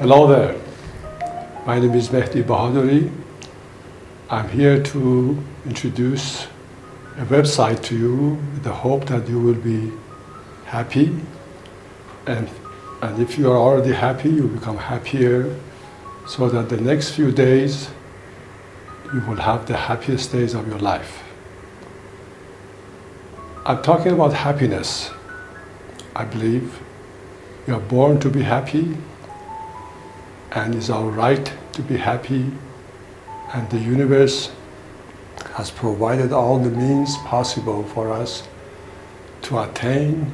Hello there. My name is Mehdi Bahaduri. I'm here to introduce a website to you with the hope that you will be happy. And if you are already happy, you become happier so that the next few days you will have the happiest days of your life. I'm talking about happiness. I believe we are born to be happy, and it's our right to be happy, and the universe has provided all the means possible for us to attain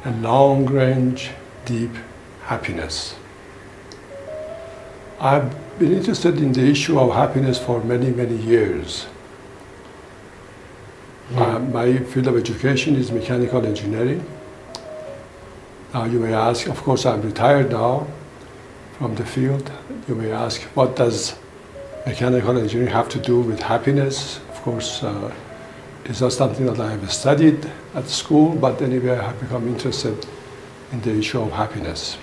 a long-range, deep happiness. I've been interested in the issue of happiness for many, many years. My field of education is mechanical engineering. Now you may ask, of course I'm retired now from the field. You may ask, what does mechanical engineering have to do with happiness? Of course, it's not something that I have studied at school, but anyway I have become interested in the issue of happiness.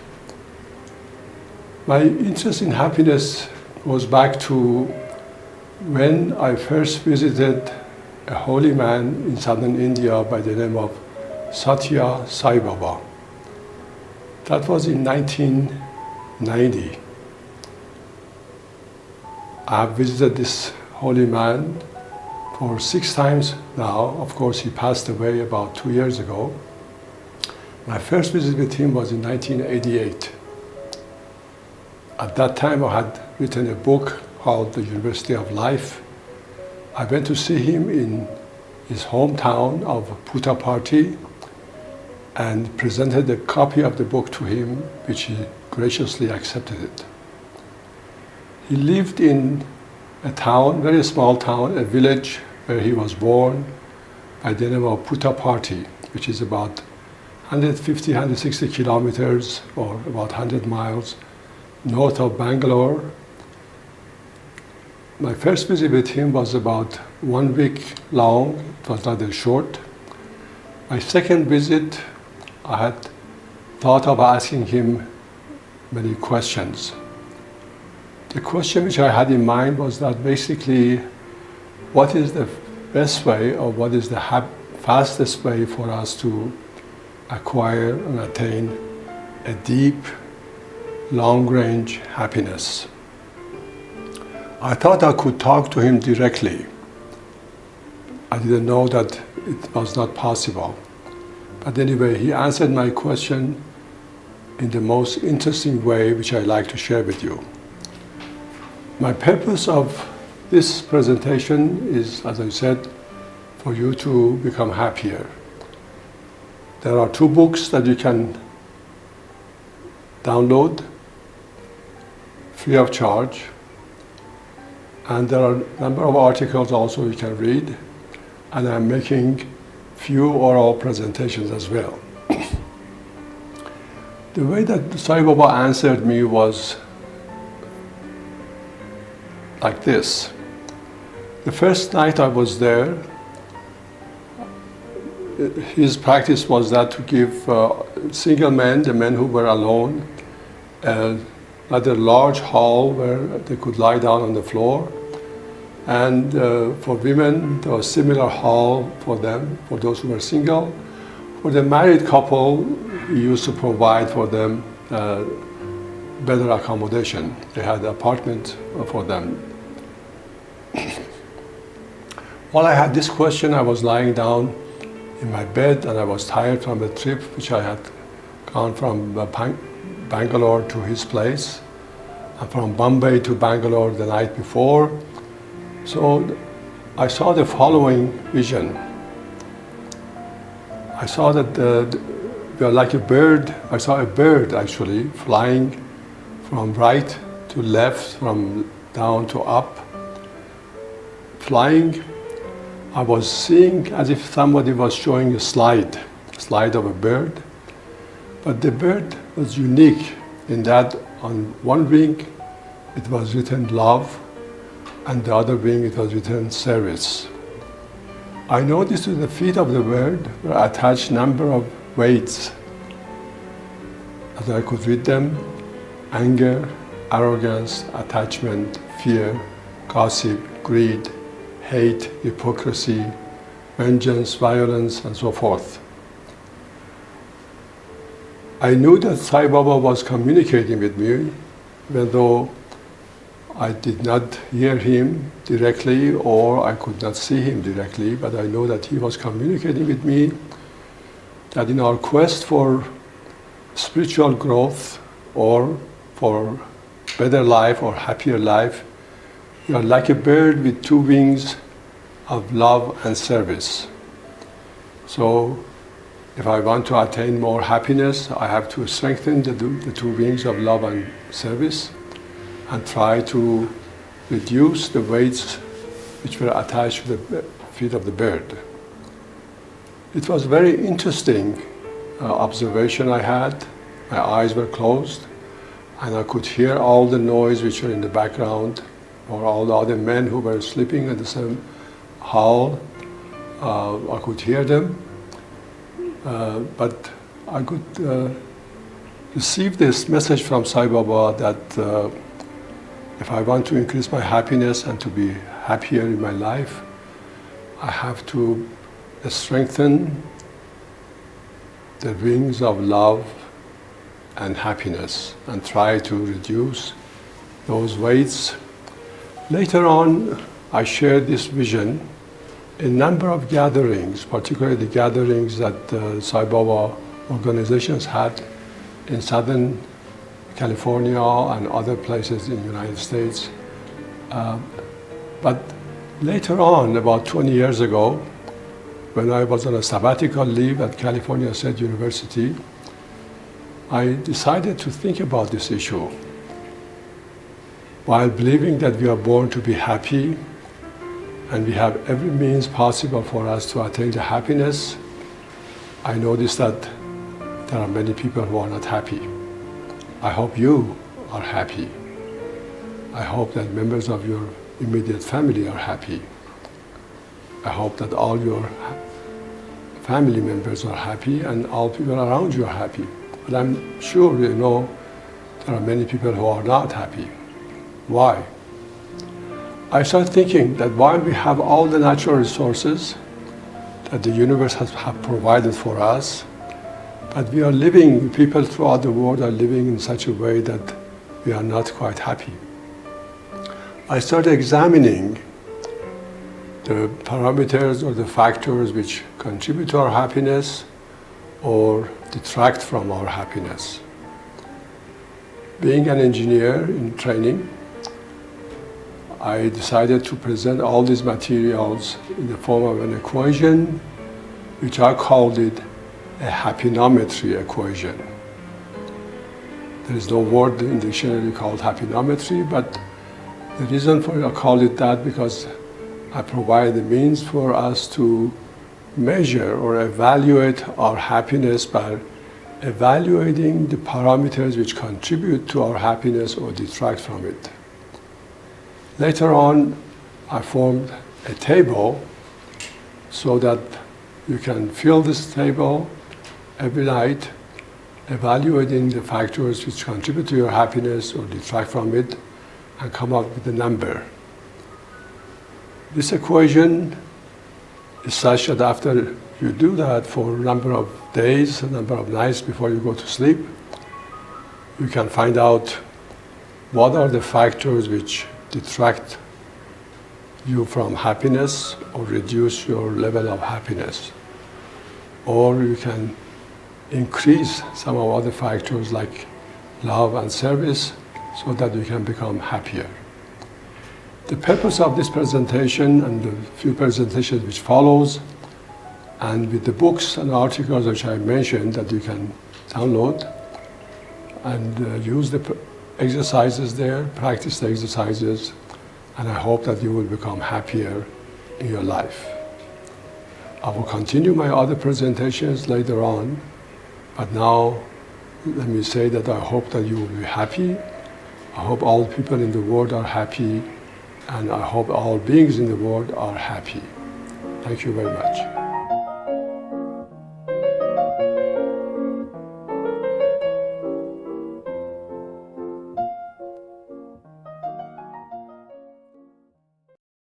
My interest in happiness goes back to when I first visited a holy man in southern India by the name of Satya Sai Baba. That was in 1990. I have visited this holy man for 6 times now. Of course, he passed away about 2 years ago. My first visit with him was in 1988. At that time, I had written a book called The University of Life. I went to see him in his hometown of Puttaparthi and presented a copy of the book to him, which he graciously accepted it. He lived in a town, very small town, a village where he was born, by the name of Puttaparthi, which is about 150, 160 kilometers or about 100 miles north of Bangalore. My first visit with him was about 1 week long. It was rather short. My second visit, I had thought of asking him many questions. The question which I had in mind was that basically, what is the best way, or what is the fastest way for us to acquire and attain a deep, long-range happiness? I thought I could talk to him directly. I didn't know that it was not possible. But anyway, he answered my question in the most interesting way, which I'd like to share with you. My purpose of this presentation is, as I said, for you to become happier. There are 2 books that you can download free of charge, and there are a number of articles also you can read, and I'm making few oral presentations as well. The way that Sai Baba answered me was like this. The first night I was there, his practice was that to give single men, the men who were alone, a rather large hall where they could lie down on the floor. And for women, there was a similar hall for them, for those who were single. For the married couple, we used to provide for them better accommodation. They had an apartment for them. While I had this question, I was lying down in my bed and I was tired from the trip which I had gone from Bangalore to his place, and from Bombay to Bangalore the night before. So I saw the following vision. I saw that we are like a bird. I saw a bird actually flying from right to left, from down to up. Flying, I was seeing as if somebody was showing a slide of a bird. But the bird was unique in that on one wing it was written love, and the other wing it was written service. I noticed to the feet of the bird were attached number of weights. As I could read them, anger, arrogance, attachment, fear, gossip, greed, hate, hypocrisy, vengeance, violence, and so forth. I knew that Sai Baba was communicating with me, even though I did not hear him directly or I could not see him directly, but I know that he was communicating with me that in our quest for spiritual growth or for better life or happier life, you are like a bird with two wings of love and service. So if I want to attain more happiness, I have to strengthen the two wings of love and service and try to reduce the weights which were attached to the feet of the bird. It was very interesting observation I had. My eyes were closed and I could hear all the noise which were in the background, or all the other men who were sleeping in the same hall. I could hear them, but I could receive this message from Sai Baba that if I want to increase my happiness and to be happier in my life, I have to strengthen the wings of love and happiness and try to reduce those weights. Later on, I shared this vision in a number of gatherings, particularly the gatherings that Sai Baba organizations had in Southern California and other places in the United States. But later on, about 20 years ago, when I was on a sabbatical leave at California State University, I decided to think about this issue. While believing that we are born to be happy and we have every means possible for us to attain the happiness, I noticed that there are many people who are not happy. I hope you are happy. I hope that members of your immediate family are happy. I hope that all your family members are happy and all people around you are happy. But I'm sure you know there are many people who are not happy. Why? I started thinking that while we have all the natural resources that the universe has provided for us, but we are living, people throughout the world are living in such a way that we are not quite happy. I started examining the parameters or the factors which contribute to our happiness or detract from our happiness. Being an engineer in training, I decided to present all these materials in the form of an equation, which I called it a happinometry equation. There is no word in the dictionary called happinometry, but the reason for I call it that because I provide the means for us to measure or evaluate our happiness by evaluating the parameters which contribute to our happiness or detract from it. Later on, I formed a table so that you can fill this table every night, evaluating the factors which contribute to your happiness or detract from it, and come up with a number. This equation is such that after you do that for a number of days, a number of nights before you go to sleep, you can find out what are the factors which detract you from happiness or reduce your level of happiness. Or you can increase some of other factors like love and service so that you can become happier. The purpose of this presentation and the few presentations which follows, and with the books and articles which I mentioned that you can download and use the exercises there, practice the exercises, and I hope that you will become happier in your life. I will continue my other presentations later on, but now let me say that I hope that you will be happy. I hope all people in the world are happy, and I hope all beings in the world are happy. Thank you very much.